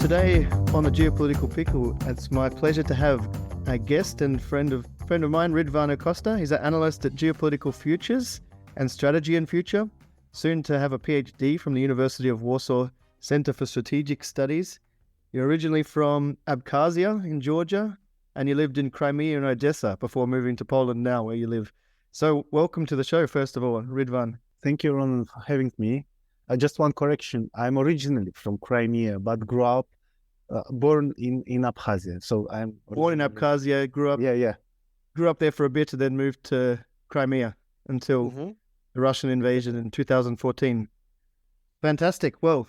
Today on the Geopolitical Pickle, it's my pleasure to have a guest and friend of mine, Ridvan Urcosta. He's an analyst at Geopolitical Futures and Strategy and Future, soon to have a PhD from the University of Warsaw Center for Strategic Studies. You're originally from Abkhazia in Georgia, and you lived in Crimea and Odessa before moving to Poland now, where you live. So welcome to the show, first of all, Ridvan. Thank you, Ron, for having me. Just one correction. I'm originally from Crimea, but born in Abkhazia. So I'm born in Abkhazia, grew up there for a bit, and then moved to Crimea until the Russian invasion in 2014. Fantastic. Well,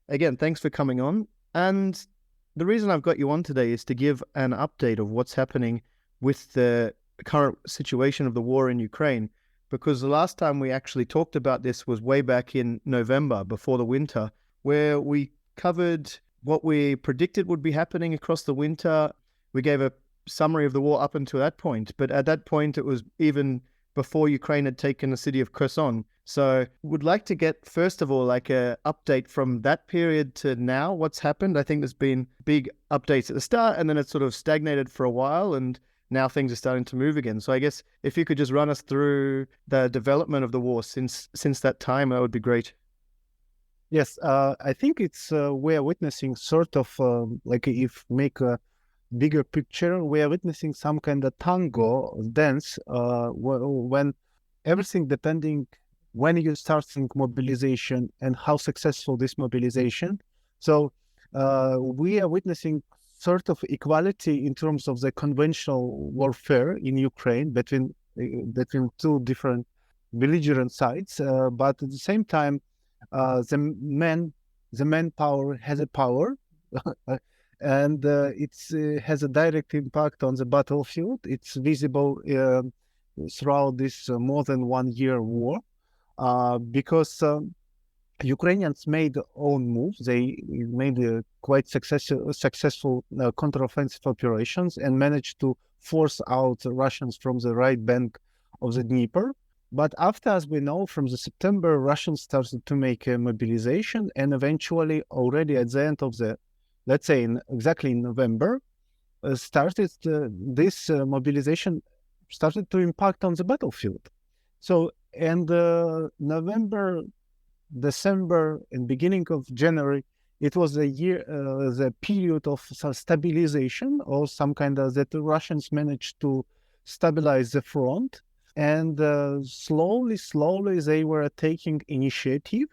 again, thanks for coming on. And the reason I've got you on today is to give an update of what's happening with the current situation of the war in Ukraine. Because the last time we actually talked about this was way back in November, before the winter, where we covered what we predicted would be happening across the winter. We gave a summary of the war up until that point, but at that point it was even before Ukraine had taken the city of Kherson. So would like to get, first of all, like a update from that period to now, what's happened. I think there's been big updates at the start, and then it sort of stagnated for a while, and now things are starting to move again. So I guess if you could just run us through the development of the war since that time, that would be great. Yes, I think it's we're witnessing sort of like if make a bigger picture, we are witnessing some kind of tango dance when everything depending when you start mobilization and how successful this mobilization. So we are witnessing sort of equality in terms of the conventional warfare in Ukraine between two different belligerent sides, but at the same time, the manpower has a power, and it has a direct impact on the battlefield. It's visible throughout this more than 1 year war, because Ukrainians made their own moves. They made quite successful counteroffensive operations and managed to force out the Russians from the right bank of the Dnieper. But after, as we know, from the September, Russians started to make a mobilization, and eventually already at the end of the, let's say exactly in November, this mobilization started to impact on the battlefield. So, and November, December and beginning of January, it was the period of stabilization, or some kind of that the Russians managed to stabilize the front, and slowly they were taking initiative.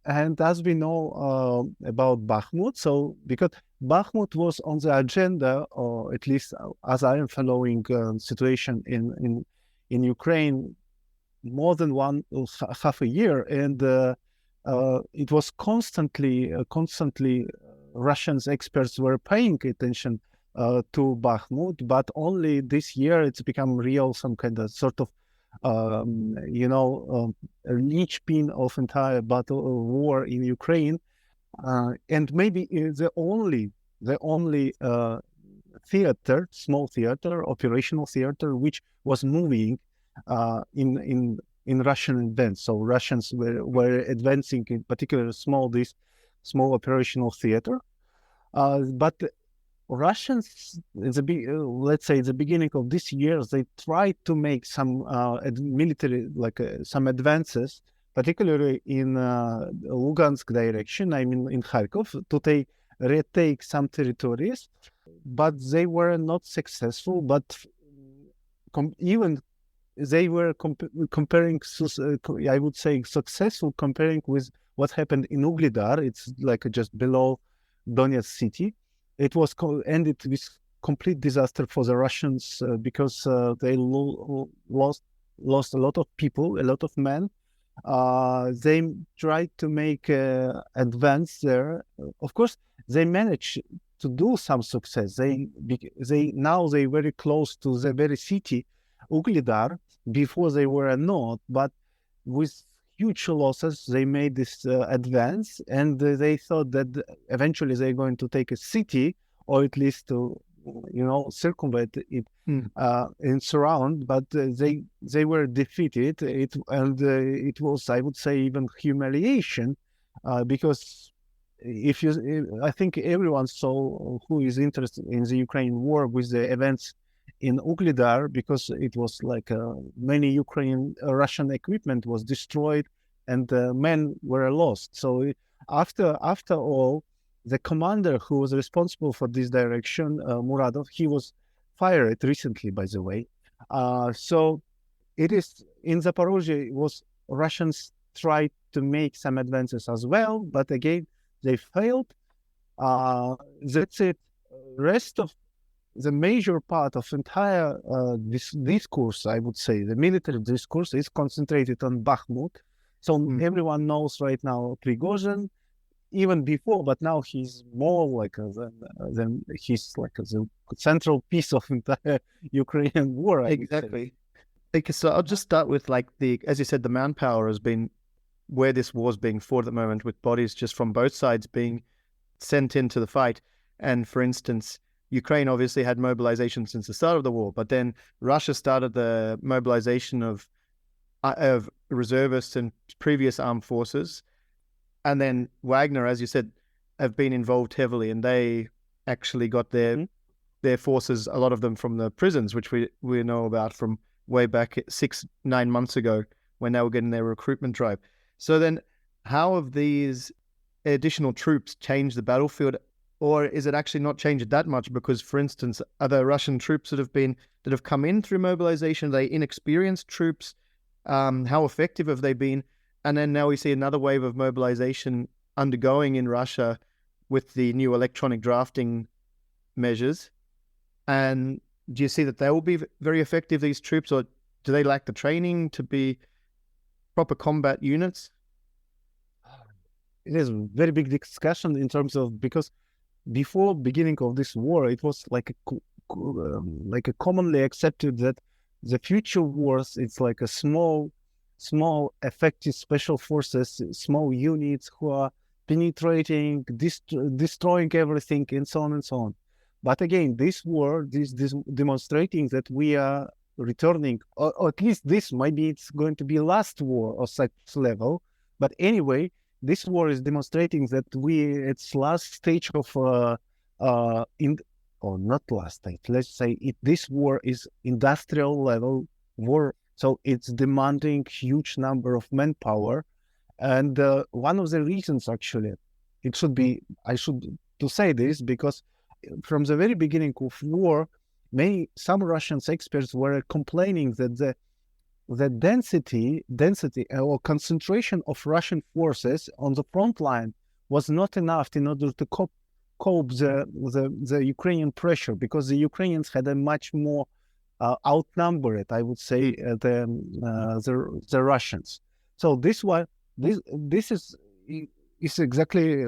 And as we know about Bakhmut, so because Bakhmut was on the agenda, or at least as I am following situation in Ukraine, more than half a year, and it was constantly Russian experts were paying attention to Bakhmut, but only this year it's become real, some kind of sort of a linchpin of entire battle war in Ukraine, and maybe the only theater, small theater, operational theater, which was moving in Russian advance. So Russians were advancing, in particular small operational theater, but Russians, let's say the beginning of this year, they tried to make some military, some advances, particularly in Lugansk direction, I mean in Kharkov, to retake some territories, but they were not successful. But even they were comparing, I would say, successful comparing with what happened in Ugledar. It's like just below Donetsk city. It was ended with complete disaster for the Russians because they lost a lot of people, a lot of men. They tried to make advance there. Of course, they managed to do some success. They very close to the very city, Ugledar. Before they were not, but with huge losses, they made this advance, and they thought that eventually they're going to take a city, or at least to, circumvent it and surround. But they were defeated. It was, I would say, even humiliation, because I think everyone saw who is interested in the Ukraine war with the events in Ugledar, because it was like many Russian equipment was destroyed and men were lost. So after all, the commander who was responsible for this direction, Muradov, he was fired recently, by the way. So it is in Zaporozhye, was Russians tried to make some advances as well, but again, they failed. That's it. Rest of the major part of entire this discourse, I would say, the military discourse, is concentrated on Bakhmut. So everyone knows right now Prigozhin, even before, but now he's more like than he's like the central piece of entire Ukrainian war. Exactly. Okay, so I'll just start with as you said, the manpower has been where this war's being fought at the moment, with bodies just from both sides being sent into the fight. And for instance, Ukraine obviously had mobilization since the start of the war, but then Russia started the mobilization of reservists and previous armed forces. And then Wagner, as you said, have been involved heavily, and they actually got their forces, a lot of them from the prisons, which we know about from way back 6-9 months ago when they were getting their recruitment drive. So then how have these additional troops changed the battlefield, or is it actually not changed that much? Because, for instance, are the Russian troops that have come in through mobilization, are they inexperienced troops? How effective have they been? And then now we see another wave of mobilization undergoing in Russia with the new electronic drafting measures. And do you see that they will be very effective, these troops, or do they lack the training to be proper combat units? It is a very big discussion in terms of, because before beginning of this war, it was like a commonly accepted that the future wars, it's like a small effective special forces, small units who are penetrating, destroying everything, and so on and so on. But again, this war, this demonstrating that we are returning, or at least this maybe it's going to be last war of such level. But anyway, this war is demonstrating that it's last stage of or not last stage. Let's say this war is industrial level war. So it's demanding huge number of manpower. And one of the reasons, actually, I should to say this, because from the very beginning of war, some Russian experts were complaining that the density or concentration of Russian forces on the front line was not enough in order to cope the Ukrainian pressure, because the Ukrainians had a much more outnumbered, I would say, the Russians. So this is exactly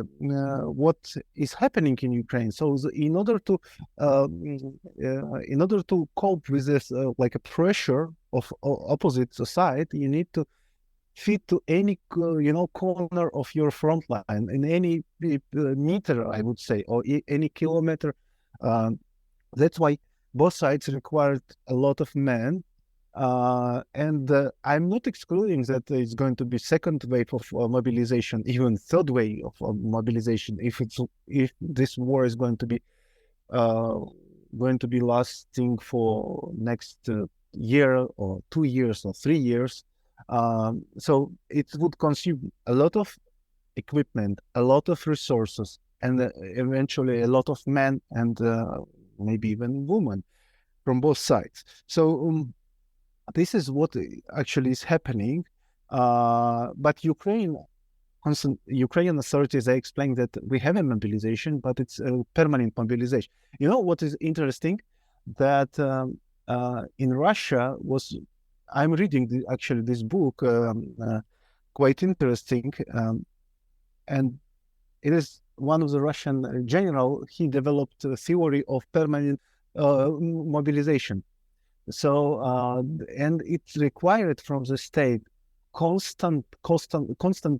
what is happening in Ukraine. So in order to cope with this like a pressure of opposite side, you need to fit to any corner of your front line, in any meter, I would say, or any kilometer. That's why both sides required a lot of men. And I'm not excluding that it's going to be second wave of mobilization, even third wave of mobilization, if this war is going to be lasting for next year or 2 years or 3 years. So it would consume a lot of equipment, a lot of resources, and eventually a lot of men and maybe even women from both sides. So this is what actually is happening. But Ukrainian authorities, they explain that we have a mobilization, but it's a permanent mobilization. You know what is interesting? That in Russia I'm reading actually this book, quite interesting, and it is one of the Russian general. He developed a theory of permanent mobilization. So and it's required from the state constant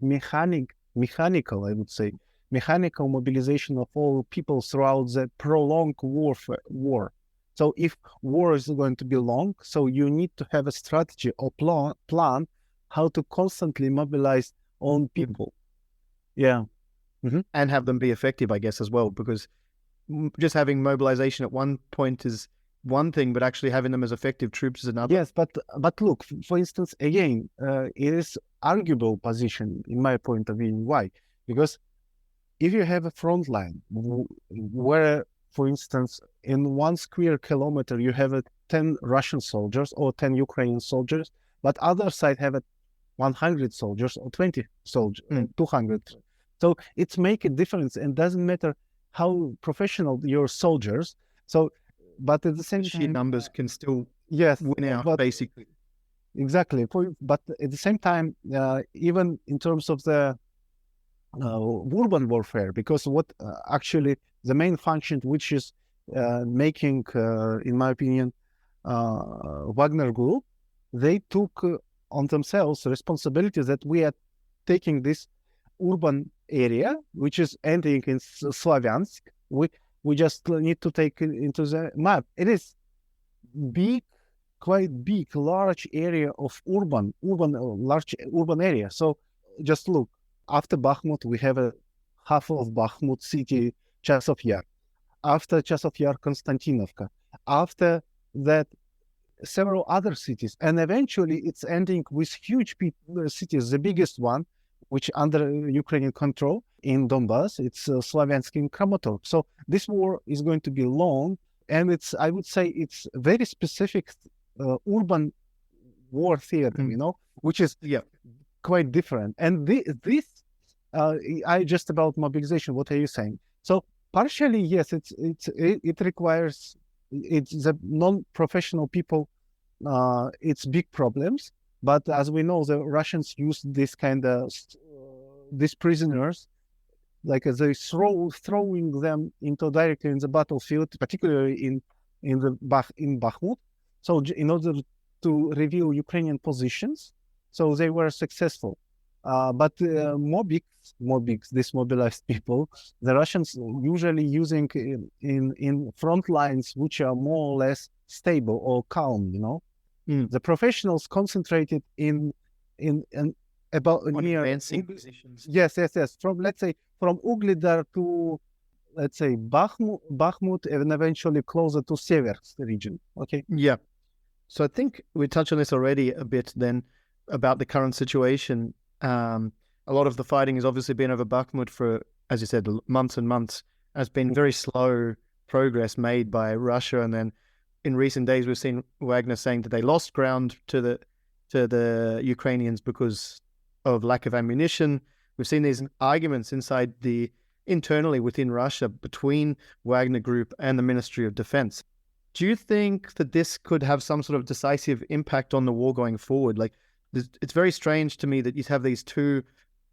mechanical, I would say, mechanical mobilization of all people throughout the prolonged war. So if war is going to be long, so you need to have a strategy or plan how to constantly mobilize own people. Yeah. and have them be effective, I guess, as well, because just having mobilization at one point is one thing, but actually having them as effective troops is another. Yes, but look, for instance, again, it is arguable position in my point of view. Why? Because if you have a front line where, for instance, in 1 square kilometer you have 10 Russian soldiers or 10 Ukrainian soldiers, but other side have 100 soldiers or 20 soldiers, 200. So it's make a difference, and doesn't matter how professional your soldiers. So, but at the same time, numbers can still win out, but, basically. Exactly. But at the same time, even in terms of the urban warfare, because what actually the main function, which is making, in my opinion, Wagner Group, they took on themselves responsibility that we are taking this urban area, which is ending in Slavyansk. We just need to take it into the map. It is big, quite big, large area of large urban area. So just look, after Bakhmut, we have a half of Bakhmut city, Chasov Yar. After Chasov Yar, Konstantinovka. After that, several other cities. And eventually it's ending with huge cities. The biggest one, which under Ukrainian control in Donbass, it's Slavyansk in Kramatorsk. So this war is going to be long. And I would say it's very specific urban war theater, which is quite different. And this, I just about mobilization. What are you saying? So partially, yes, it requires, it's the non-professional people. It's big problems, but as we know, the Russians use this kind of these prisoners, like they throwing them into directly in the battlefield, particularly in Bakhmut. So in order to reveal Ukrainian positions, so they were successful. But Mobiks, these mobilized people, the Russians usually using in front lines which are more or less stable or calm. The professionals concentrated in about near advancing positions. Yes. From, let's say, from Ugledar to, let's say, Bakhmut, and eventually closer to Seversk region. Okay. Yeah. So I think we touched on this already a bit then about the current situation. A lot of the fighting has obviously been over Bakhmut for, as you said, months and months. Has been very slow progress made by Russia, and then in recent days we've seen Wagner saying that they lost ground to the Ukrainians because of lack of ammunition. We've seen these arguments internally within Russia between Wagner Group and the Ministry of Defense. Do you think that this could have some sort of decisive impact on the war going forward? Like, it's very strange to me that you have these two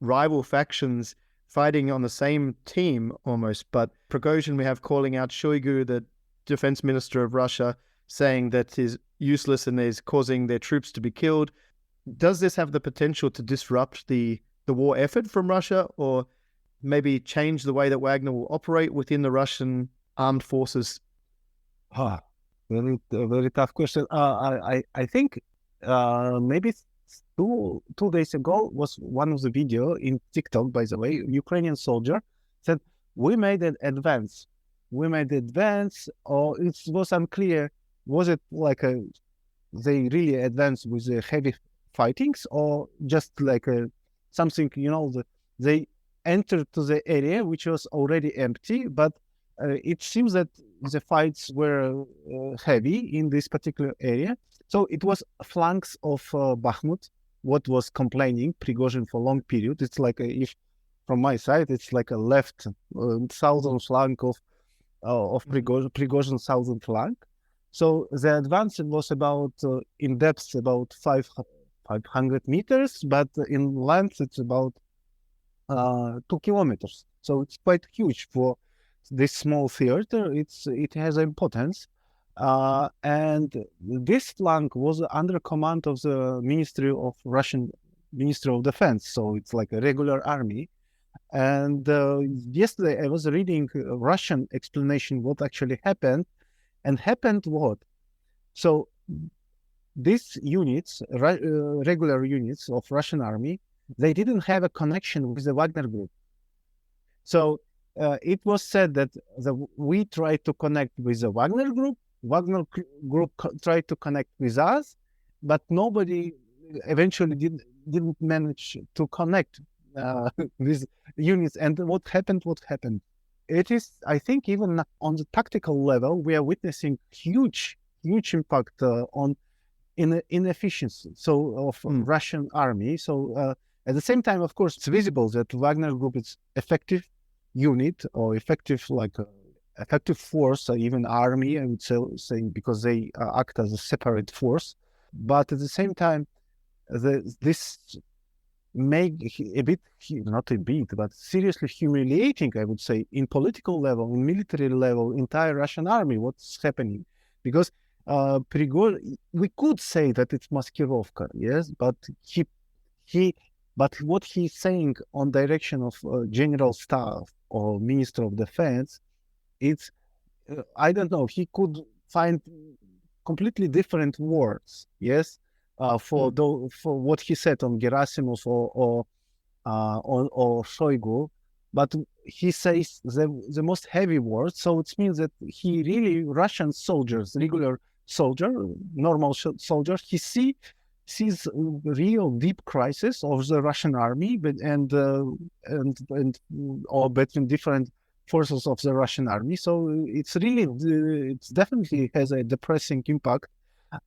rival factions fighting on the same team almost, but Prigozhin we have calling out Shoigu, the defense minister of Russia, saying that he's useless and is causing their troops to be killed. Does this have the potential to disrupt the war effort from Russia, or maybe change the way that Wagner will operate within the Russian armed forces? Very, very tough question. I think maybe two days ago was one of the video in TikTok, by the way, Ukrainian soldier said, we made an advance. Or it was unclear. Was it like they really advanced with the heavy fightings, or just like something, they entered to the area which was already empty, but it seems that the fights were heavy in this particular area. So it was flanks of Bakhmut, what was complaining Prigozhin for a long period. It's like, if from my side, it's like a left southern flank of Prigozhin southern flank. So the advance was about, in depth, about 500 meters, but in length, it's about 2 kilometers. So it's quite huge for this small theater. It has importance. And this flank was under command of the Russian Ministry of Defense. So it's like a regular army. And yesterday I was reading a Russian explanation what actually happened. And happened what? So these units, regular units of Russian army, they didn't have a connection with the Wagner Group. So it was said that we tried to connect with the Wagner group. Wagner group tried to connect with us, but nobody eventually didn't manage to connect with units. And what happened? It is, I think, even on the tactical level, we are witnessing huge impact on inefficiency of Russian army. So at the same time, of course, it's visible that Wagner group is effective unit or effective force, or even army, I would say, because they act as a separate force. But at the same time, this make a bit, not a bit, but seriously humiliating, I would say, in political level, in military level, entire Russian army, what's happening. Because we could say that it's Maskirovka, yes, but but what he's saying on direction of General Staff or Minister of Defense, it's, I don't know, he could find completely different words, yes, for what he said on Gerasimov or Shoigu, but he says the most heavy words. So it means that he really, Russian soldiers, regular soldier, normal soldiers, he sees real deep crisis of the Russian army, or between different forces of the Russian army. So it's definitely has a depressing impact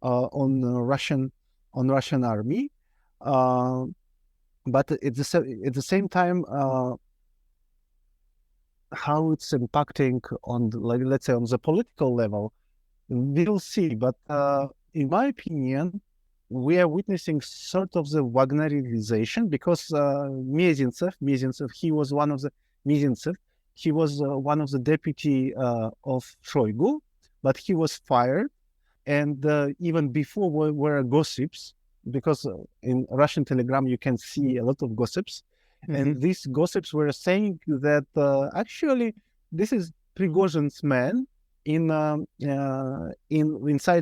on Russian army. But at the same time, how it's impacting on, let's say, on the political level, we'll see. But in my opinion, we are witnessing sort of the Wagnerization, because Mezentsev, he was one of the deputy of Shoigu, but he was fired. And even before were gossips, because in Russian Telegram you can see a lot of gossips, and these gossips were saying that actually this is Prigozhin's man inside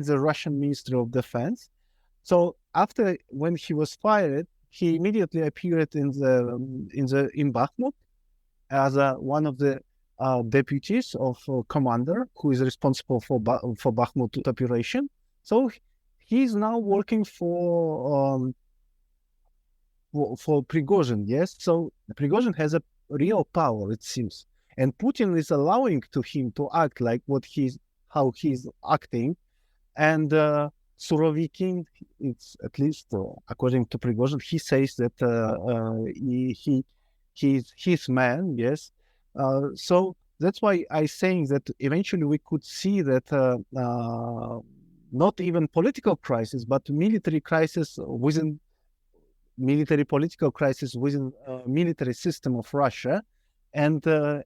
the Russian Ministry of Defense. So when he was fired, he immediately appeared in Bakhmut as one of the deputies of commander who is responsible for Bakhmut operation. So he's now working for Prigozhin, yes. So Prigozhin has a real power, it seems, and Putin is allowing to him to act like how he's acting, and Surovikin, it's at least according to Prigozhin, he says that he's his man, yes. So that's why I'm saying that eventually we could see that not even political crisis, but military political crisis within military system of Russia, and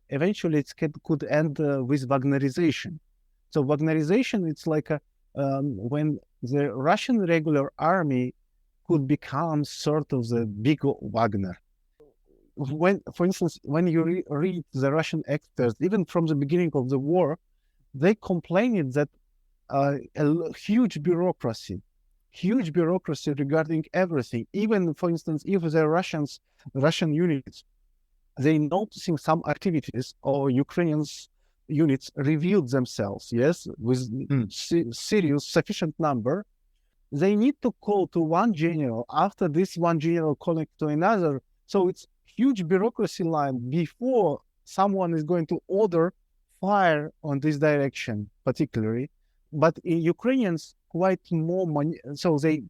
eventually it could end with Wagnerization. So Wagnerization, it's like when the Russian regular army could become sort of the big Wagner. For instance, when you read the Russian experts, even from the beginning of the war, they complained that a huge bureaucracy regarding everything. Even, for instance, if the Russian units, they noticing some activities, or Ukrainians units revealed themselves, yes, with serious sufficient number, they need to call to one general. After this one general calling to another, so it's huge bureaucracy line before someone is going to order fire on this direction, particularly. But Ukrainians quite more money, so they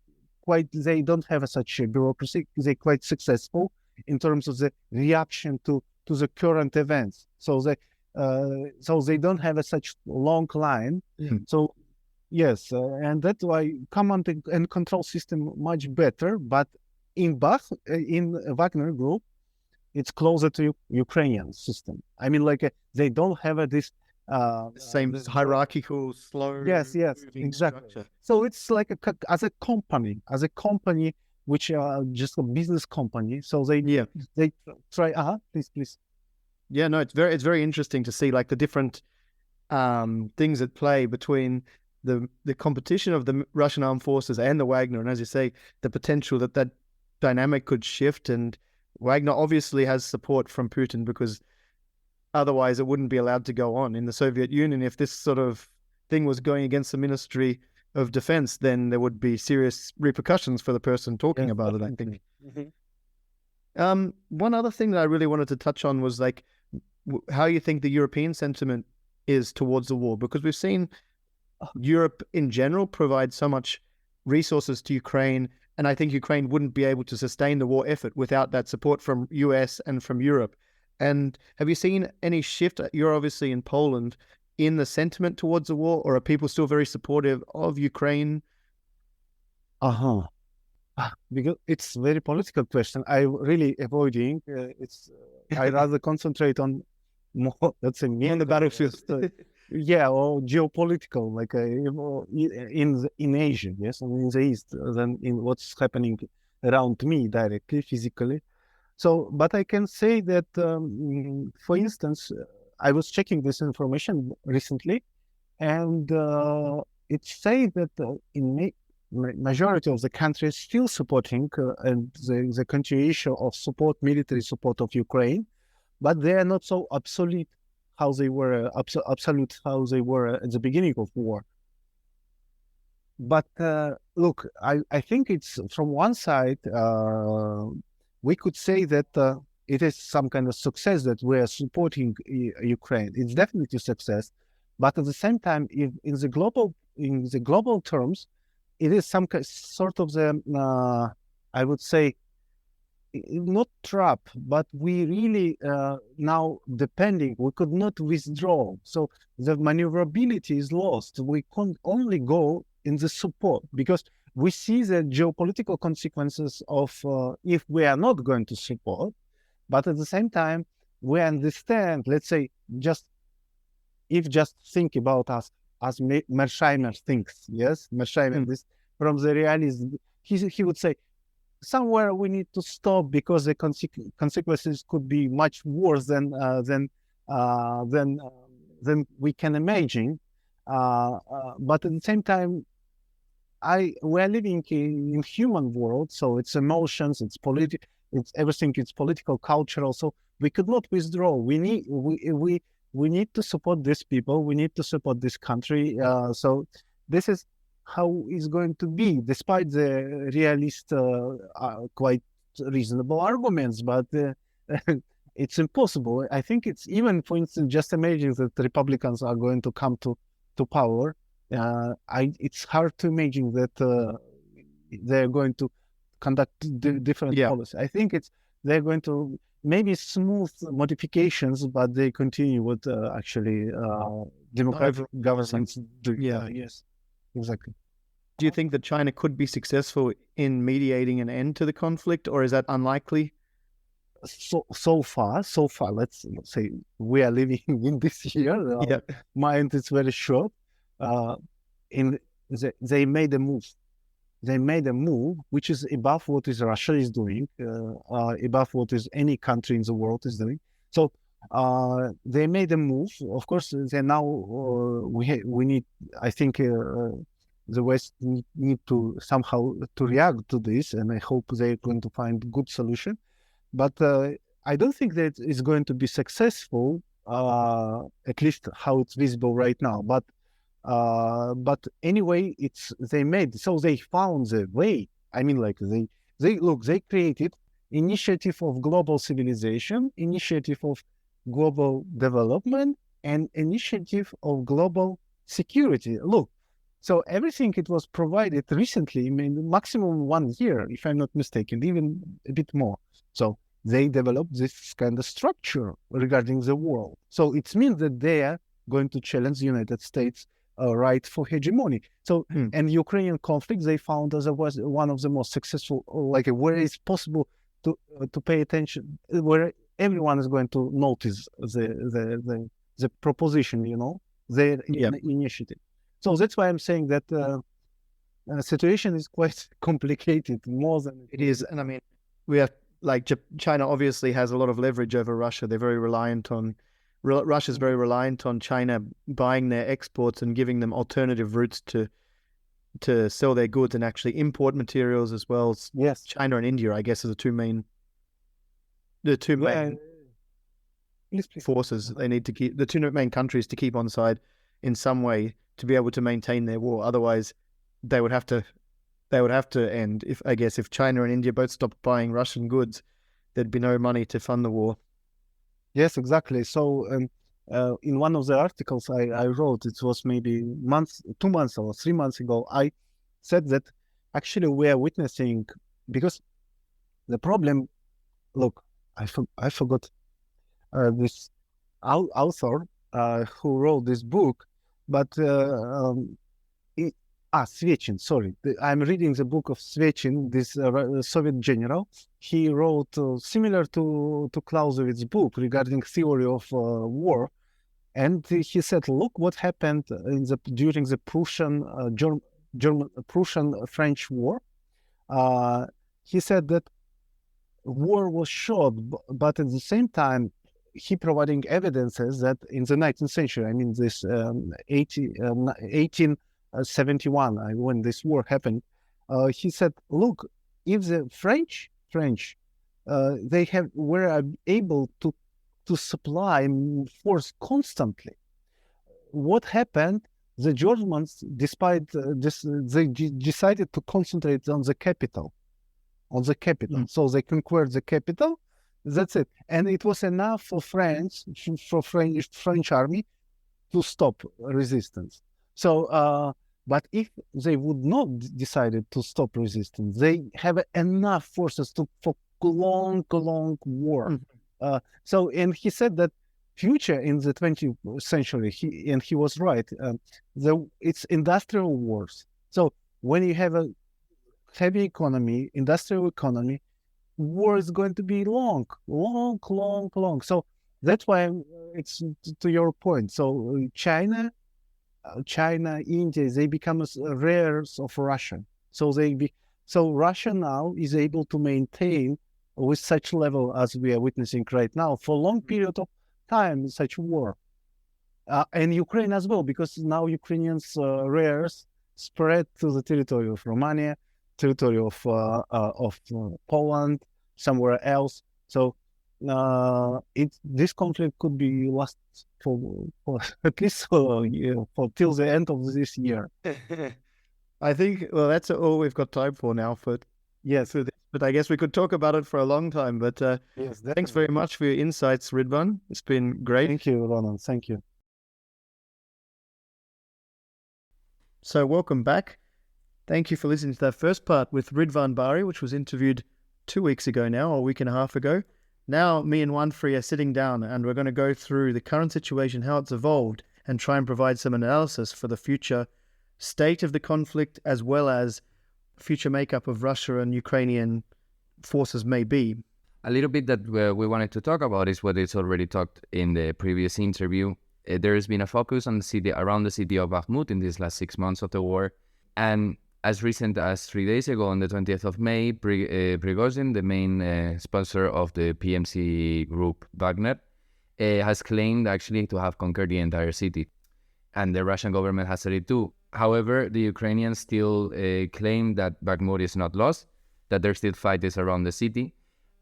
don't have such a bureaucracy. They're quite successful in terms of the reaction to the current events. So they don't have such long line. So yes, and that's why command and control system much better. But in Wagner Group, it's closer to Ukrainian system. I mean, like they don't have this same hierarchical, slow. Yes, exactly. Structure. So it's like as a company, which are just a business company. So they try. Please. Yeah, no, it's very interesting to see like the different things at play between the competition of the Russian armed forces and the Wagner, and as you say, the potential that dynamic could shift. And Wagner obviously has support from Putin because otherwise it wouldn't be allowed to go on in the Soviet Union. If this sort of thing was going against the Ministry of Defense, then there would be serious repercussions for the person talking about it, I think. One other thing that I really wanted to touch on was like how you think the European sentiment is towards the war, because we've seen Europe in general provide so much resources to Ukraine, and I think Ukraine wouldn't be able to sustain the war effort without that support from US and from Europe. And have you seen any shift? You're obviously in Poland, in the sentiment towards the war, or are people still very supportive of Ukraine? Because it's a very political question. I really avoiding. I rather concentrate on more, let's say, on the battlefield. Or geopolitical, like in Asia, yes, and in the East, than in what's happening around me directly, physically. So, but I can say that, for instance, I was checking this information recently, and it says that in majority of the countries still supporting and the continuation of support, military support of Ukraine, but they are not so absolute how they were at the beginning of war. But look, I think it's from one side, we could say that it is some kind of success that we are supporting Ukraine. It's definitely a success, but at the same time, if in the global terms, it is some sort of the I would say not trap, but we really now depending. We could not withdraw, so the maneuverability is lost. We can only go in the support because we see the geopolitical consequences of if we are not going to support, but at the same time we understand. Let's say just think about us as Mersheimer thinks. Yes, Mersheimer this from the realism. He would say somewhere we need to stop because the consequences could be much worse than we can imagine. But at the same time, we're living in human world, so it's emotions, it's political, it's everything, it's political, cultural. So we could not withdraw. We need to support these people. We need to support this country. So this is how it's going to be, despite the realist, quite reasonable arguments. But it's impossible. I think it's even, for instance, just imagine that the Republicans are going to come to power. It's hard to imagine that they're going to conduct different policy. I think they're going to maybe smooth modifications, but they continue with actually democratic governments do. Yes, exactly. Do you think that China could be successful in mediating an end to the conflict, or is that unlikely? So far, let's say we are living in this year. Mind is very short. They made a move. They made a move which is above what is Russia is doing, above what is any country in the world is doing. So they made a move. Of course, they now we need. I think the West need to somehow to react to this, and I hope they're going to find good solution. But I don't think that it's going to be successful, at least how it's visible right now. But anyway, they found the way. I mean, like they created initiative of global civilization, initiative of global development, and initiative of global security. Look, so everything it was provided recently, I mean, maximum 1 year, if I'm not mistaken, even a bit more. So they developed this kind of structure regarding the world. So it means that they are going to challenge the United States right for hegemony. So, and Ukrainian conflict, they found as was one of the most successful, like where it's possible to pay attention, where everyone is going to notice the proposition, their initiative. So that's why I'm saying that the situation is quite complicated, more than it is. And I mean, we have China obviously has a lot of leverage over Russia. They're very reliant on. Russia's very reliant on China buying their exports and giving them alternative routes to sell their goods and actually import materials as well. Yes, China and India, I guess, are the two main. forces. They need to keep the two main countries to keep on side in some way to be able to maintain their war. Otherwise, they would have to end. If China and India both stopped buying Russian goods, there'd be no money to fund the war. Yes, exactly. So in one of the articles I wrote, it was maybe 2 months or 3 months ago, I said that actually we are witnessing, because the problem, look, I forgot this author who wrote this book, but Svechin, sorry. I'm reading the book of Svechin, this Soviet general. He wrote similar to Clausewitz's book regarding theory of war. And he said, look what happened during the Prussian-French war. He said that war was short, but at the same time, he providing evidences that in the 19th century, I mean this 1871, when this war happened, he said, look, if the French were able to supply force constantly, what happened? The Germans, despite this, they decided to concentrate on the capital. So they conquered the capital. That's it, and it was enough for French army to stop resistance. So, but if they would not decided to stop resistance, they have enough forces for long war. So, and he said that future in the 20th century, he was right. It's industrial wars. So when you have a heavy economy, industrial economy, war is going to be long. So that's why it's to your point. So China, India, they become rares of Russia. So Russia now is able to maintain with such level as we are witnessing right now for a long period of time such war. And Ukraine as well, because now Ukrainians rares spread to the territory of Romania, territory of Poland, somewhere else. So this conflict could be last for at least for till the end of this year. I think, well, that's all we've got time for now. Yes, but I guess we could talk about it for a long time. But yes, thanks very much for your insights, Ridvan. It's been great. Thank you, Ronan. Thank you. So welcome back. Thank you for listening to that first part with Ridvan Bari, which was interviewed 2 weeks ago now, or a week and a half ago. Now me and Wanfree are sitting down and we're going to go through the current situation, how it's evolved, and try and provide some analysis for the future state of the conflict, as well as future makeup of Russia and Ukrainian forces may be. A little bit that we wanted to talk about is what is already talked in the previous interview. There has been a focus on around the city of Bakhmut in these last 6 months of the war. And as recent as 3 days ago, on the 20th of May, Prigozhin, the main sponsor of the PMC group Wagner, has claimed actually to have conquered the entire city. And the Russian government has said it too. However, the Ukrainians still claim that Bakhmut is not lost, that there's still fighters around the city.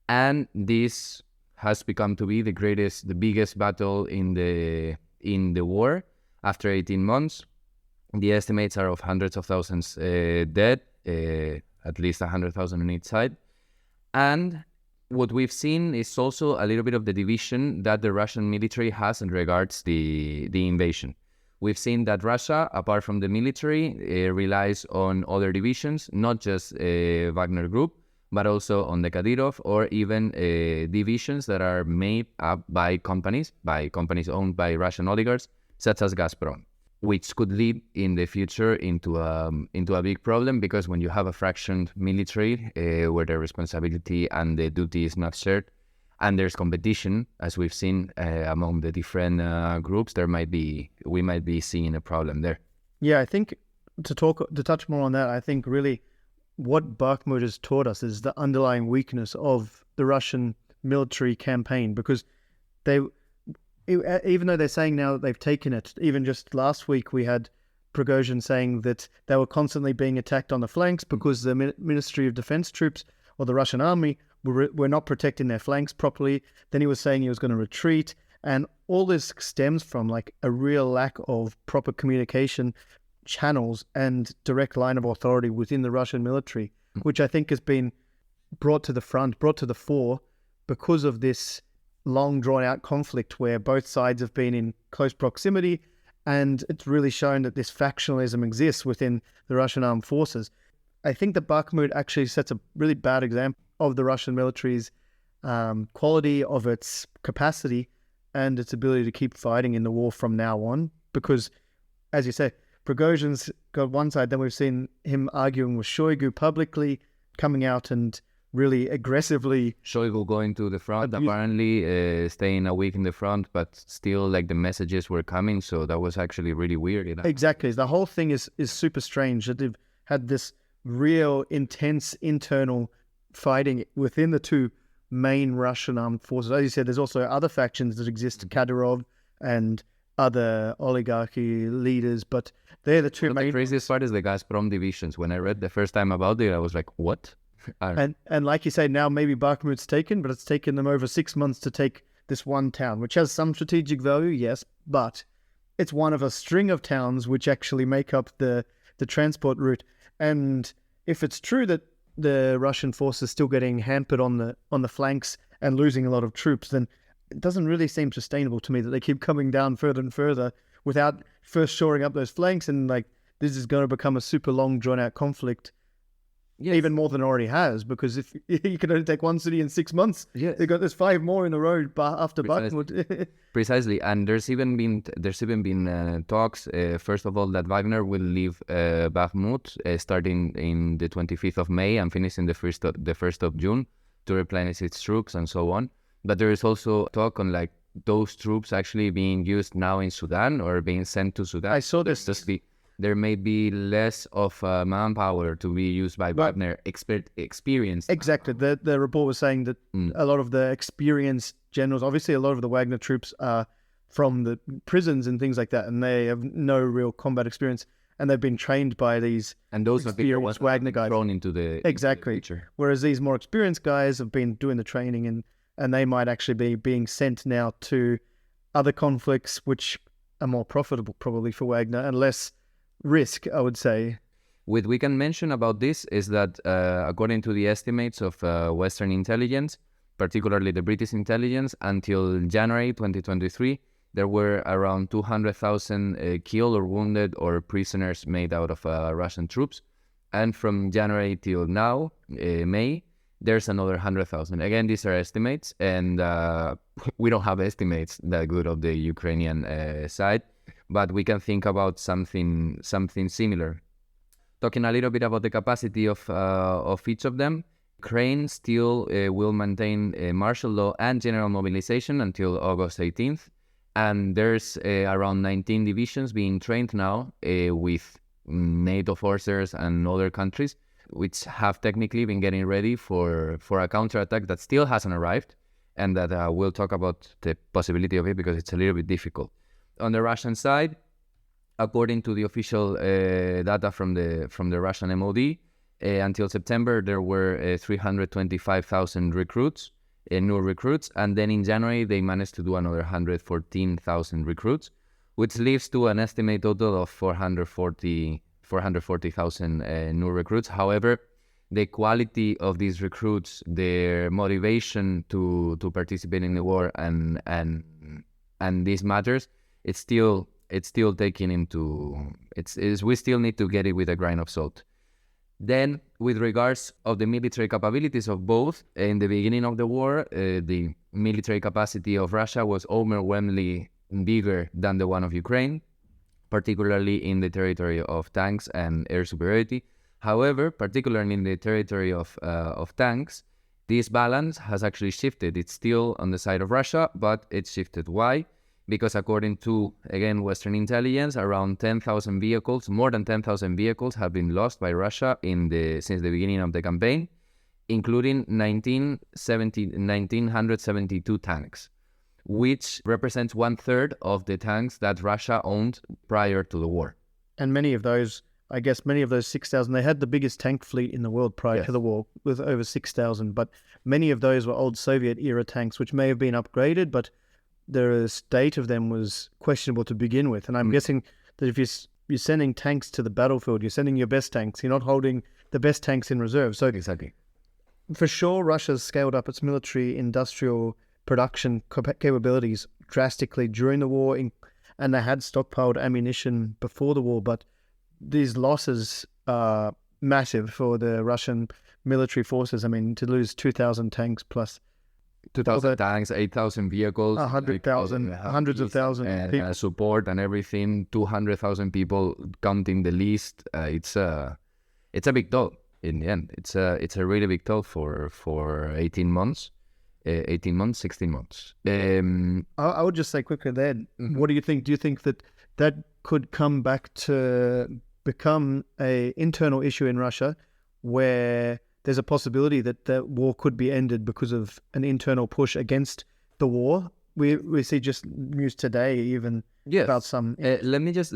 And this has become to be the biggest battle in the war after 18 months. The estimates are of hundreds of thousands dead, at least 100,000 on each side. And what we've seen is also a little bit of the division that the Russian military has in regards the invasion. We've seen that Russia, apart from the military, relies on other divisions, not just Wagner Group, but also on the Kadyrov, or even divisions that are made up by companies owned by Russian oligarchs, such as Gazprom, which could lead in the future into a big problem, because when you have a fractioned military where the responsibility and the duty is not shared, and there's competition, as we've seen among the different groups, we might be seeing a problem there. Yeah, I think to touch more on that, I think really what Bakhmut has taught us is the underlying weakness of the Russian military campaign, because even though they're saying now that they've taken it, even just last week we had Prigozhin saying that they were constantly being attacked on the flanks because the Ministry of Defense troops or the Russian army were not protecting their flanks properly. Then he was saying he was going to retreat, And all this stems from like a real lack of proper communication channels and direct line of authority within the Russian military, which I think has been brought to the fore because of this long drawn out conflict where both sides have been in close proximity, and it's really shown that this factionalism exists within the Russian armed forces. I think that Bakhmut actually sets a really bad example of the Russian military's quality, of its capacity, and its ability to keep fighting in the war from now on. Because, as you say, Prigozhin's got one side, then we've seen him arguing with Shoigu publicly, coming out and really aggressively... Shoigu going to the front, apparently staying a week in the front, but still like the messages were coming, so that was actually really weird. You know? Exactly. The whole thing is super strange, that they've had this real intense internal fighting within the two main Russian armed forces. As you said, there's also other factions that exist, Kadyrov and other oligarchy leaders, but they're the two main... The craziest part is the Gazprom divisions. When I read the first time about it, I was like, what? And like you say, now maybe Bakhmut's taken, but it's taken them over 6 months to take this one town, which has some strategic value, yes, but it's one of a string of towns which actually make up the transport route. And if it's true that the Russian force is still getting hampered on the flanks and losing a lot of troops, then it doesn't really seem sustainable to me that they keep coming down further and further without first shoring up those flanks. And like, this is going to become a super long drawn out conflict. Yes. Even more than it already has, because if you can only take one city in 6 months, yes, there's 5 more in a row after Bakhmut. Precisely, and there's even been talks. First of all, that Wagner will leave Bakhmut starting in the 25th of May and finishing the 1st of June to replenish its troops and so on. But there is also talk on like those troops actually being used now in Sudan or being sent to Sudan. I saw this. There may be less of manpower to be used by Wagner experience. Exactly. The report was saying that a lot of the experienced generals, obviously a lot of the Wagner troops are from the prisons and things like that, and they have no real combat experience, and they've been trained by these experienced Wagner guys. Thrown into the exactly. Into the Whereas these more experienced guys have been doing the training, and they might actually be being sent now to other conflicts which are more profitable probably for Wagner and less risk, I would say. What we can mention about this is that according to the estimates of Western intelligence, particularly the British intelligence, until January 2023, there were around 200,000 killed or wounded or prisoners made out of Russian troops. And from January till now, May, there's another 100,000. Again, these are estimates, and we don't have estimates that good of the Ukrainian side. But we can think about something similar. Talking a little bit about the capacity of each of them, Ukraine still will maintain martial law and general mobilization until August 18th. And there's around 19 divisions being trained now with NATO forces and other countries, which have technically been getting ready for a counterattack that still hasn't arrived, and that we'll talk about the possibility of it because it's a little bit difficult. On the Russian side, according to the official data from the Russian MOD, until September there were 325,000 recruits, new recruits, and then in January they managed to do another 114,000 recruits, which leads to an estimated total of 440,000 new recruits. However, the quality of these recruits, their motivation to participate in the war, and these matters, it's still taken into we still need to get it with a grain of salt. Then, with regards of the military capabilities of both, in the beginning of the war, the military capacity of Russia was overwhelmingly bigger than the one of Ukraine, particularly in the territory of tanks and air superiority. However, particularly in the territory of tanks, this balance has actually shifted. It's still on the side of Russia, but it's shifted. Why? Because according to, again, Western intelligence, around 10,000 vehicles, more than 10,000 vehicles have been lost by Russia since the beginning of the campaign, including 1,972 tanks, which represents 1/3 of the tanks that Russia owned prior to the war. And many of those 6,000, they had the biggest tank fleet in the world prior to the war with over 6,000, but many of those were old Soviet era tanks, which may have been upgraded, but the state of them was questionable to begin with. And I'm guessing that if you're sending tanks to the battlefield, you're sending your best tanks. You're not holding the best tanks in reserve. So Exactly. for sure, Russia's scaled up its military industrial production capabilities drastically during the war, and they had stockpiled ammunition before the war. But these losses are massive for the Russian military forces. I mean, to lose 2,000 tanks plus 2,000 tanks, 8,000 vehicles, 100,000, hundreds of thousands and people. Support and everything. 200,000 people counting the list. It's a big toll in the end. It's a really big toll for 18 months. 16 months. I would just say quickly then, what do you think? Do you think that could come back to become a internal issue in Russia, where there's a possibility that the war could be ended because of an internal push against the war? We see just news today even about some. Let me just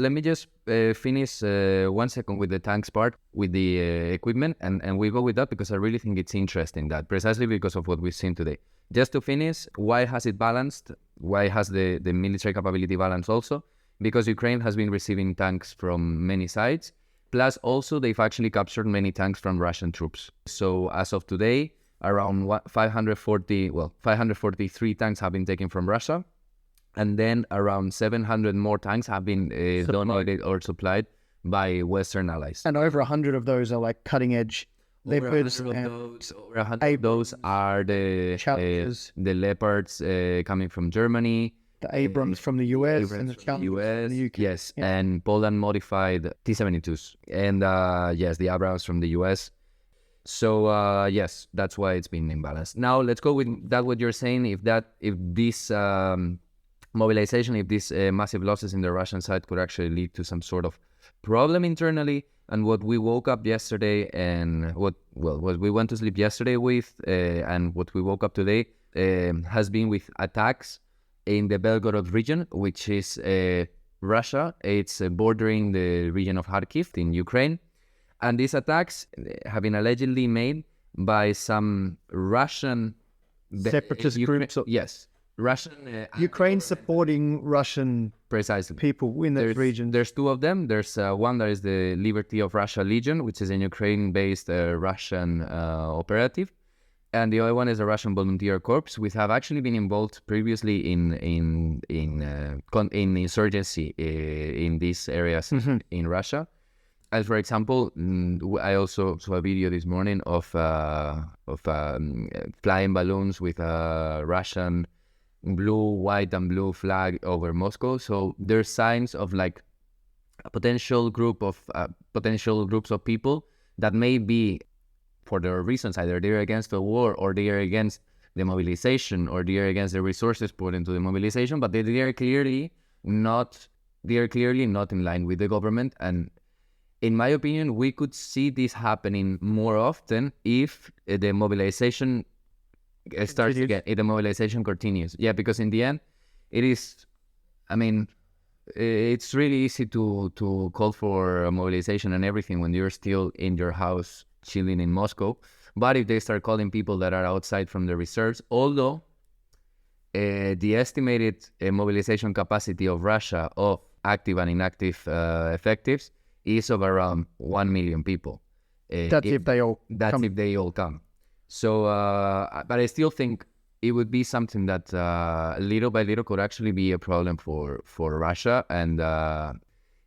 finish 1 second with the tanks part, with the equipment, and we go with that because I really think it's interesting, that precisely because of what we've seen today. Just to finish, why has it balanced? Why has the military capability balanced also? Because Ukraine has been receiving tanks from many sides, plus also they've actually captured many tanks from Russian troops. So as of today, around 543 tanks have been taken from Russia, and then around 700 more tanks have been donated or supplied by Western allies. And over 100 of those are like cutting edge. Over 100 of those are the Leopards coming from Germany, the Abrams from the US, and the Challengers from the UK. Yes, and Poland modified T-72s, and yes, the Abrams from the US. So yes, that's why it's been imbalanced. Now let's go with that. What you're saying, if this mobilization, if these massive losses in the Russian side could actually lead to some sort of problem internally. And what we woke up yesterday, and what we went to sleep yesterday with, and what we woke up today, has been with attacks in the Belgorod region, which is Russia. It's bordering the region of Kharkiv in Ukraine. And these attacks have been allegedly made by some Russian separatist groups. Yes. Russian Ukraine supporting Russian precisely people in that region. There's two of them. There's one that is the Liberty of Russia Legion, which is an Ukraine-based Russian operative, and the other one is a Russian volunteer corps, which have actually been involved previously in insurgency in these areas in Russia. As for example, I also saw a video this morning of flying balloons with a Russian blue, white, and blue flag over Moscow. So there's signs of like a potential groups of people that may be, for their reasons, either they're against the war, or they are against the mobilization, or they are against the resources put into the mobilization, but they are clearly not in line with the government. And in my opinion, we could see this happening more often if the mobilization starts again, if the mobilization continues. Yeah, because in the end, it's really easy to call for a mobilization and everything when you're still in your house chilling in Moscow. But if they start calling people that are outside from the reserves, although the estimated mobilization capacity of Russia of active and inactive effectives is of around 1 million people. That's if they all come. So, but I still think it would be something that little by little could actually be a problem for Russia, and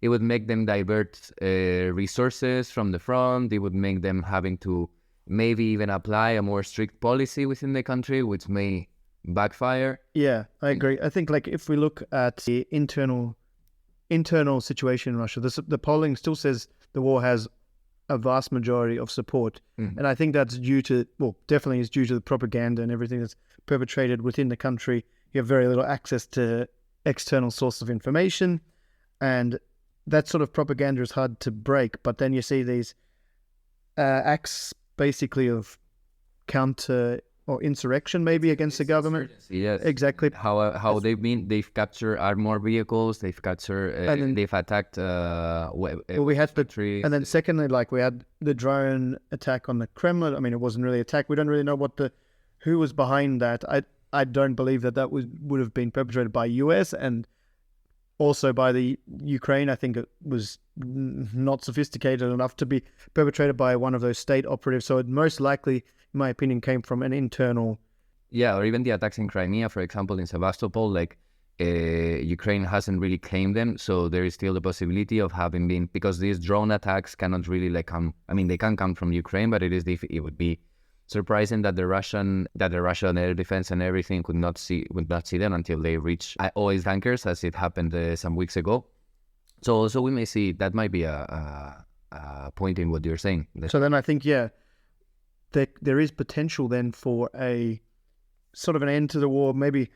it would make them divert resources from the front. It would make them having to maybe even apply a more strict policy within the country, which may backfire. Yeah, I agree. I think like if we look at the internal situation in Russia, the polling still says the war has a vast majority of support. And I think that's definitely is due to the propaganda and everything that's perpetrated within the country. You have very little access to external sources of information, and that sort of propaganda is hard to break. But then you see these acts basically of counter or insurrection maybe against the government. Yes, exactly. How they've captured armored vehicles, they've captured and they've attacked we had trees. And then secondly, like we had the drone attack on the Kremlin. I mean, it wasn't really attack. We don't really know who was behind that. I don't believe that would have been perpetrated by US and also by the Ukraine. I think it was not sophisticated enough to be perpetrated by one of those state operatives. So it most likely, in my opinion, came from an internal. Yeah, or even the attacks in Crimea, for example, in Sevastopol, like Ukraine hasn't really claimed them. So there is still the possibility of having been, because these drone attacks cannot really like come, I mean, they can come from Ukraine, but it would be surprising that the Russian air defense and everything would not see them until they reach oil tankers, as it happened some weeks ago. So we may see that might be a point in what you're saying. So then I think there is potential then for a sort of an end to the war, maybe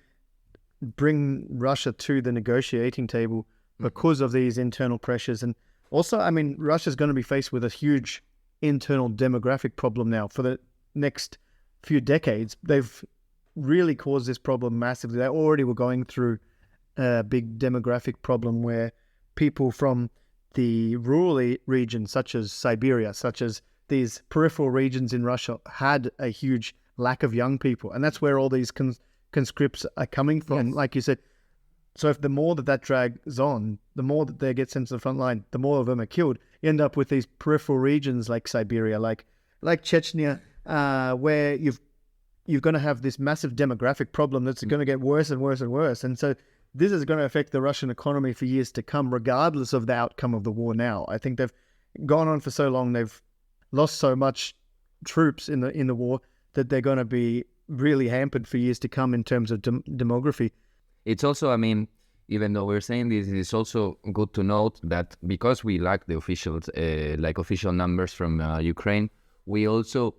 bring Russia to the negotiating table because of these internal pressures. And also, I mean, Russia's going to be faced with a huge internal demographic problem now for the next few decades. They've really caused this problem massively. They already were going through a big demographic problem where people from the rural regions, such as Siberia, such as these peripheral regions in Russia, had a huge lack of young people. And that's where all these conscripts are coming from, yes. Like you said. So if the more that drags on, the more that they get sent to the front line, the more of them are killed. You end up with these peripheral regions like Siberia, like Chechnya, where you're going to have this massive demographic problem that's going to get worse and worse and worse. And so this is going to affect the Russian economy for years to come, regardless of the outcome of the war now. I think they've gone on for so long, they've lost so much troops in the war that they're going to be really hampered for years to come in terms of demography. It's also, I mean, even though we're saying this, it's also good to note that because we lack the official numbers from Ukraine, we also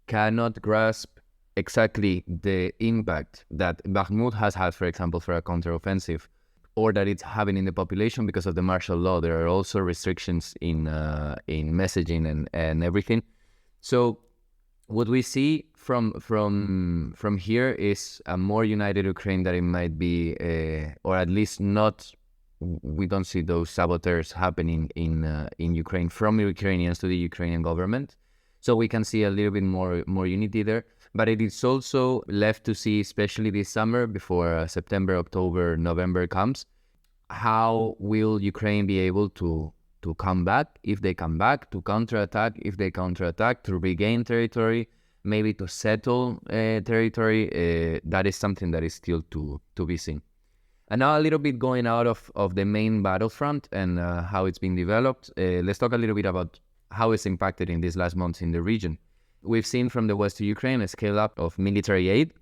cannot grasp exactly the impact that Bakhmut has had, for example, for a counteroffensive, or that it's having in the population because of the martial law. There are also restrictions in messaging and everything. So what we see from here is a more united Ukraine that it might be, or at least not. We don't see those saboteurs happening in Ukraine from Ukrainians to the Ukrainian government. So we can see a little bit more unity there. But it is also left to see, especially this summer, before September, October, November comes, how will Ukraine be able to come back, if they come back, to counterattack, if they counterattack, to regain territory, maybe to settle territory. That is something that is still to be seen. And now a little bit going out of the main battlefront and how it's been developed, let's talk a little bit about how it's impacted in these last months in the region. We've seen from the west to Ukraine a scale up of military aid.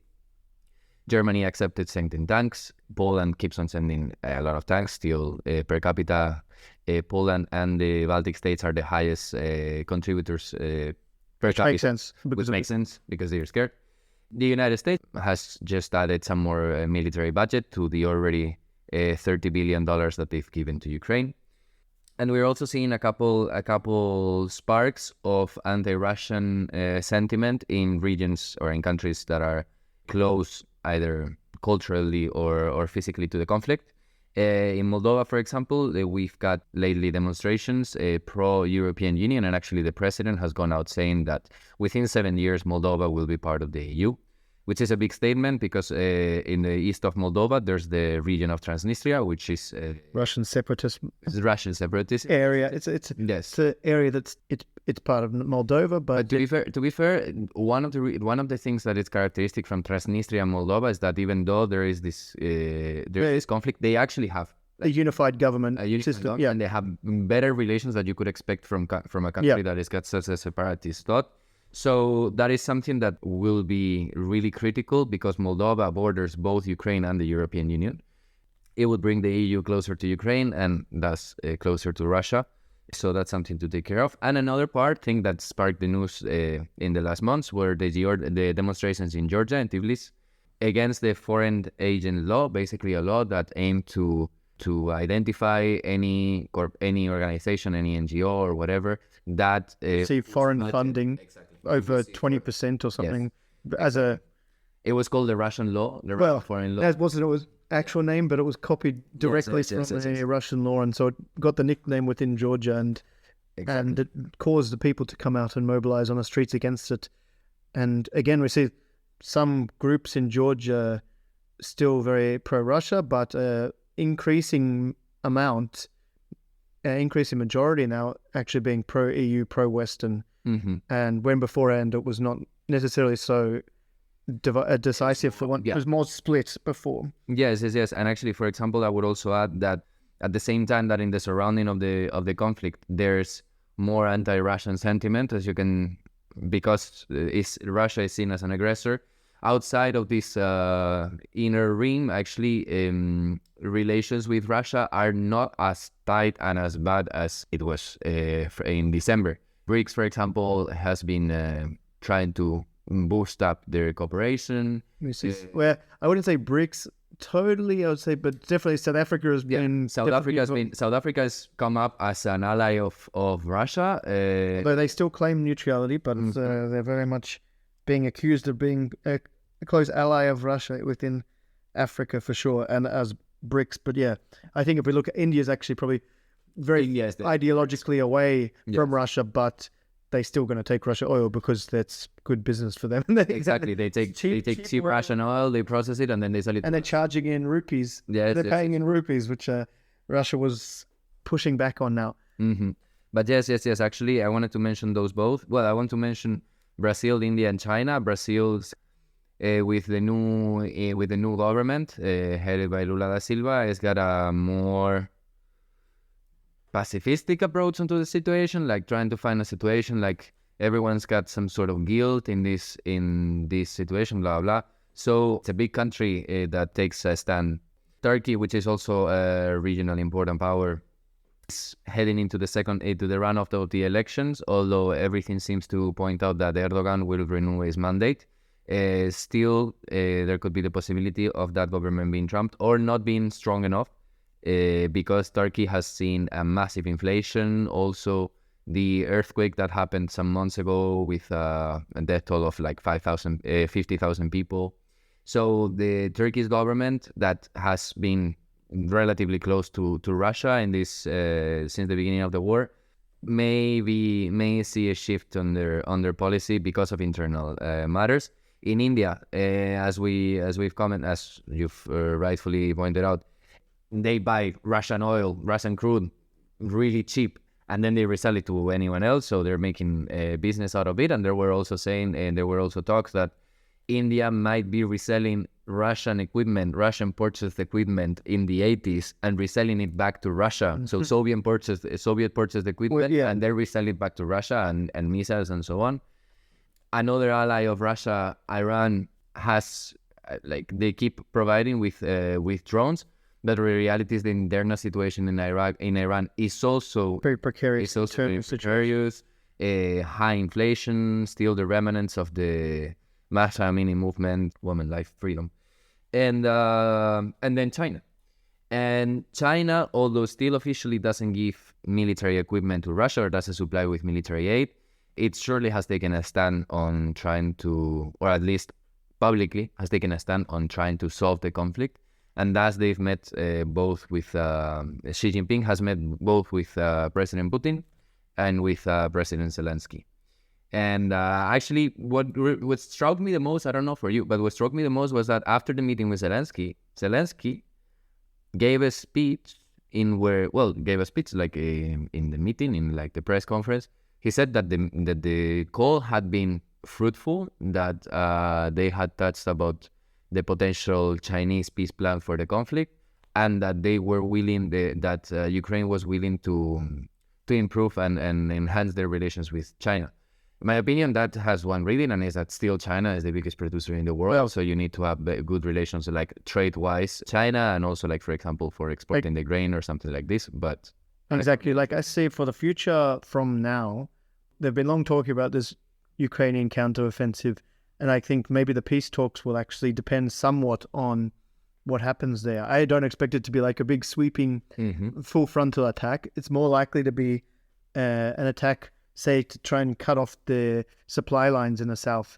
Germany accepted sending tanks. Poland keeps on sending a lot of tanks. Still, per capita, Poland and the Baltic states are the highest contributors per capita. Makes sense. Which makes sense because they're scared. The United States has just added some more military budget to the already $30 billion that they've given to Ukraine. And we're also seeing a couple sparks of anti-Russian sentiment in regions or in countries that are close either culturally or physically to the conflict. In Moldova, for example, we've got lately demonstrations pro-European Union, and actually the president has gone out saying that within 7 years Moldova will be part of the EU, which is a big statement because in the east of Moldova, there's the region of Transnistria, which is Russian separatist area. It's an area that's it's part of Moldova, but to be fair, one of the things that is characteristic from Transnistria and Moldova is that even though there is this conflict, they actually have a unified government system, and they have better relations that you could expect from a country that has got such a separatist thought. So that is something that will be really critical because Moldova borders both Ukraine and the European Union. It would bring the EU closer to Ukraine and thus closer to Russia. So that's something to take care of. And another thing that sparked the news in the last months were the demonstrations in Georgia and Tbilisi against the foreign agent law, basically a law that aimed to identify any organization, any NGO or whatever that see foreign funding. Exactly. Over 20% or something, yes. It was called the Russian law, foreign law. That wasn't its actual name, but it was copied directly from the Russian law, and so it got the nickname within Georgia, and it caused the people to come out and mobilize on the streets against it. And again, we see some groups in Georgia still very pro-Russia, but increasing majority now actually being pro-EU, pro-Western. And when beforehand it was not necessarily so decisive for one. It was more split before. Yes. And actually, for example, I would also add that at the same time that in the surrounding of the conflict, there's more anti-Russian sentiment, as you can, because Russia is seen as an aggressor. Outside of this inner ring, actually, relations with Russia are not as tight and as bad as it was in December. BRICS, for example, has been trying to boost up their cooperation. Well, I wouldn't say BRICS totally, I would say, but definitely South Africa has been. South Africa has come up as an ally of Russia. Though they still claim neutrality, but they're very much being accused of being a close ally of Russia within Africa for sure, and as BRICS. But yeah, I think if we look at India's actually probably very ideologically away from Russia, but they're still going to take Russian oil because that's good business for them. Exactly. They take cheap Russian oil, they process it, and then they sell it. And they're charging in rupees. They're paying in rupees, which Russia was pushing back on now. But yes. Actually, I wanted to mention those both. Well, I want to mention Brazil, India, and China. Brazil's with the new government headed by Lula da Silva, has got a more pacifistic approach onto the situation, like trying to find a situation like everyone's got some sort of guilt in this situation, blah blah. So it's a big country that takes a stand. Turkey, which is also a regional important power, is heading into the runoff of the elections. Although everything seems to point out that Erdogan will renew his mandate, still there could be the possibility of that government being trumped or not being strong enough. Because Turkey has seen a massive inflation. Also, the earthquake that happened some months ago with a death toll of like 50,000 people. So the Turkish government that has been relatively close to Russia in this since the beginning of the war may see a shift on their policy because of internal matters. In India, as you've rightfully pointed out, they buy Russian oil, Russian crude, really cheap, and then they resell it to anyone else. So they're making a business out of it. And there were also talks that India might be reselling Russian purchased equipment in the 80s and reselling it back to Russia. So Soviet purchased equipment, and they resell it back to Russia and missiles and so on. Another ally of Russia, Iran, has they keep providing with drones. But the reality is the internal situation in Iran is also very precarious. High inflation, still the remnants of the Mahsa Amini movement, woman, life, freedom, and then China. And China, although still officially doesn't give military equipment to Russia or doesn't supply with military aid, it surely has taken a stand on trying to, or at least publicly has taken a stand on trying to solve the conflict. And thus they've met both with Xi Jinping has met both with President Putin and with President Zelensky. And actually, what struck me the most, I don't know for you, but what struck me the most was that after the meeting with Zelensky gave a speech in the meeting, in like the press conference. He said that the call had been fruitful, that they had touched about the potential Chinese peace plan for the conflict, and that they were willing, that Ukraine was willing to improve and enhance their relations with China. In my opinion, that has one reading, and is that still China is the biggest producer in the world. Well, so you need to have good relations, like trade-wise, China, and also like, for example, for exporting the grain or something like this. But exactly, like I say, for the future from now, they've been long talking about this Ukrainian counteroffensive. And I think maybe the peace talks will actually depend somewhat on what happens there. I don't expect it to be like a big sweeping full frontal attack. It's more likely to be an attack, say, to try and cut off the supply lines in the south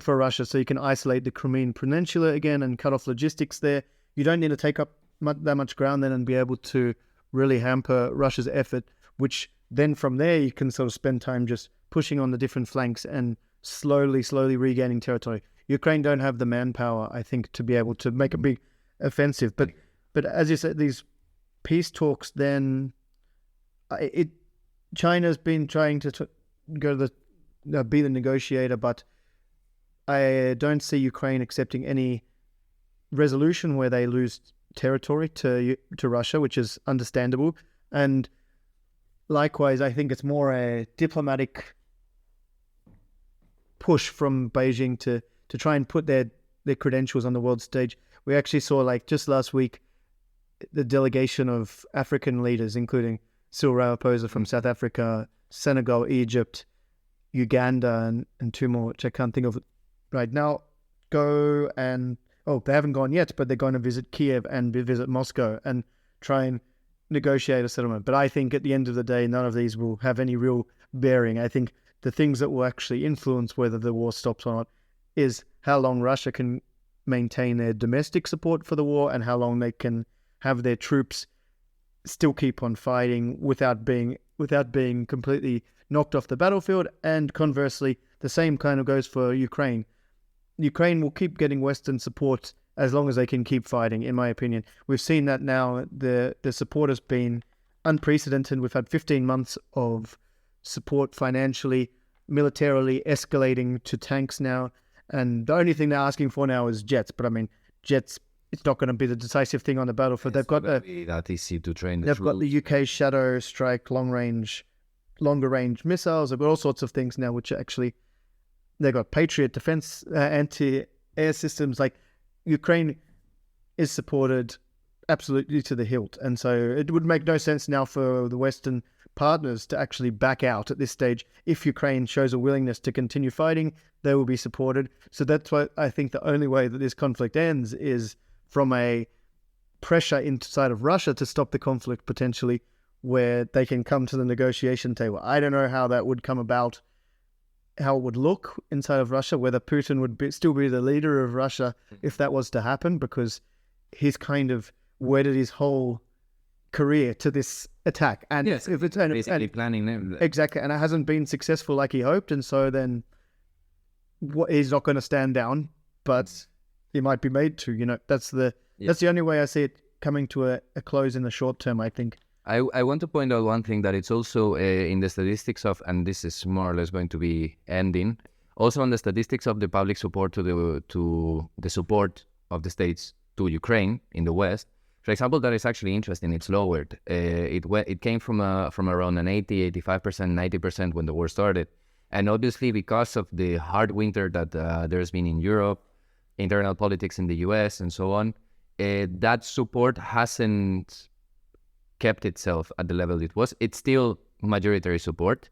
for Russia, so you can isolate the Crimean Peninsula again and cut off logistics there. You don't need to take up that much ground then and be able to really hamper Russia's effort, which then from there you can sort of spend time just pushing on the different flanks and slowly regaining territory. Ukraine don't have the manpower, I think, to be able to make a big offensive. But as you said, these peace talks, then China's been trying to go to be the negotiator, but I don't see Ukraine accepting any resolution where they lose territory to Russia, which is understandable. And likewise, I think it's more a diplomatic push from Beijing to try and put their credentials on the world stage. We actually saw, like, just last week, the delegation of African leaders, including Cyril Ramaphosa from South Africa, Senegal, Egypt, Uganda, and two more, which I can't think of right now, go and, they haven't gone yet, but they're going to visit Kiev and visit Moscow and try and negotiate a settlement. But I think at the end of the day, none of these will have any real bearing. I think the things that will actually influence whether the war stops or not is how long Russia can maintain their domestic support for the war and how long they can have their troops still keep on fighting without being completely knocked off the battlefield. And conversely, the same kind of goes for Ukraine. Ukraine will keep getting Western support as long as they can keep fighting, in my opinion. We've seen that now. The support has been unprecedented. We've had 15 months of support financially, militarily, escalating to tanks now. And the only thing they're asking for now is jets. But I mean, jets, it's not going to be the decisive thing on the battlefield. They've got that easy to train. They've got the UK Shadow Strike longer range missiles. They've got all sorts of things now, which are actually, they've got Patriot defense anti-air systems. Like, Ukraine is supported absolutely to the hilt. And so it would make no sense now for the Western partners to actually back out at this stage. If Ukraine shows a willingness to continue fighting, they will be supported. So that's why I think the only way that this conflict ends is from a pressure inside of Russia to stop the conflict potentially, where they can come to the negotiation table. I don't know how that would come about, how it would look inside of Russia, whether Putin would still be the leader of Russia if that was to happen, because he's kind of wedded his whole career to this attack. And yes, if it's basically planning them. Exactly, and it hasn't been successful like he hoped, and so then he's not going to stand down, but he might be made to. That's the only way I see it coming to a close in the short term, I think. I want to point out one thing, that it's also in the statistics of, and this is more or less going to be ending, also on the statistics of the public support to the support of the states to Ukraine in the West. For example, that is actually interesting. It's lowered. It came from around an 80, 85%, 90% when the war started. And obviously, because of the hard winter that there's been in Europe, internal politics in the US, and so on, that support hasn't kept itself at the level it was. It's still majority support,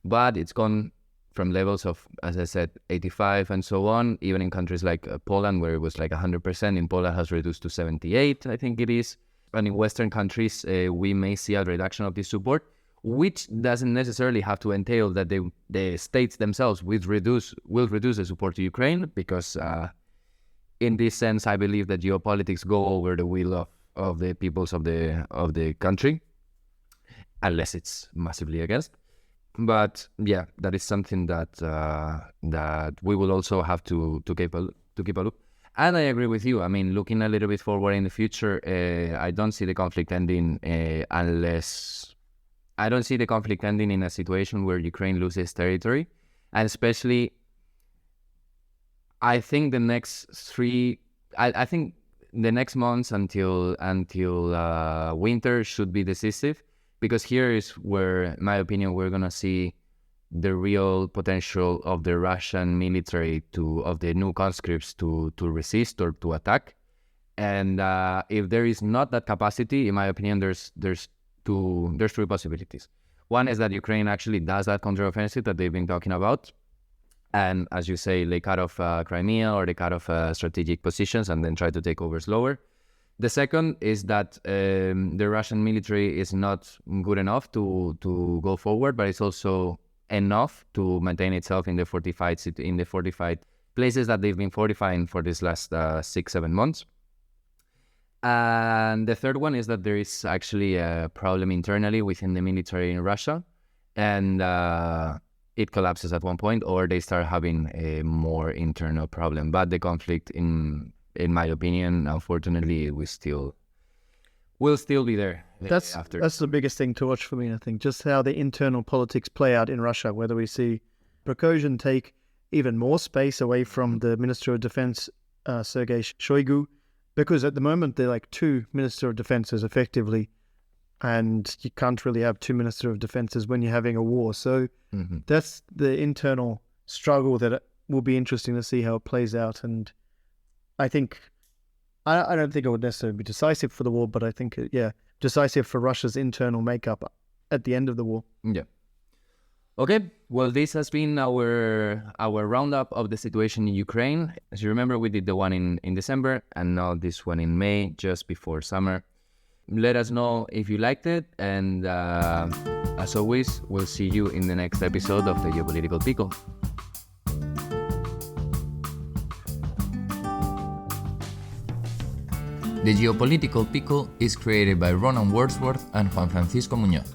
but it's gone from levels of, as I said, 85 and so on. Even in countries like Poland, where it was like 100%, in Poland has reduced to 78, I think it is. And in Western countries, we may see a reduction of this support, which doesn't necessarily have to entail that the states themselves will reduce the support to Ukraine, because in this sense, I believe that geopolitics go over the will of the peoples of the country, unless it's massively against. But yeah, that is something that we will also have to keep a look. And I agree with you. I mean, looking a little bit forward in the future, I don't see the conflict ending I don't see the conflict ending in a situation where Ukraine loses territory, and especially, I think the next the next months until winter should be decisive, because here is where, in my opinion, we're gonna see the real potential of the Russian military of the new conscripts to resist or to attack. And if there is not that capacity, in my opinion, there's three possibilities. One is that Ukraine actually does that counteroffensive that they've been talking about, and as you say, they cut off Crimea, or they cut off strategic positions and then try to take over slower. The second is that the Russian military is not good enough to go forward, but it's also enough to maintain itself in the fortified places that they've been fortifying for this last 6-7 months. And the third one is that there is actually a problem internally within the military in Russia, and it collapses at one point, or they start having a more internal problem. But the conflict, in my opinion, unfortunately, will still be there. That's the biggest thing to watch for me, I think, just how the internal politics play out in Russia, whether we see Prigozhin take even more space away from the Minister of Defense, Sergei Shoigu, because at the moment they're like two Minister of Defenses effectively, and you can't really have two Minister of Defenses when you're having a war. So that's the internal struggle that will be interesting to see how it plays out. And I think, I don't think it would necessarily be decisive for the war, but I think, decisive for Russia's internal makeup at the end of the war. Yeah. Okay, well, this has been our roundup of the situation in Ukraine. As you remember, we did the one in December, and now this one in May, just before summer. Let us know if you liked it, and as always, we'll see you in the next episode of the Geopolitical Pickle. The Geopolitical Pickle is created by Ronan Wordsworth and Juan Francisco Muñoz,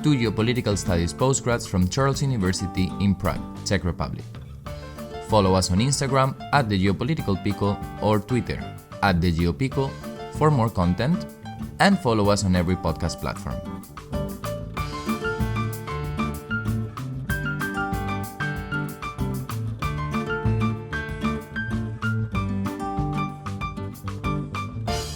two geopolitical studies postgrads from Charles University in Prague, Czech Republic. Follow us on Instagram at The Geopolitical Pickle or Twitter at The Geopickle for more content, and follow us on every podcast platform.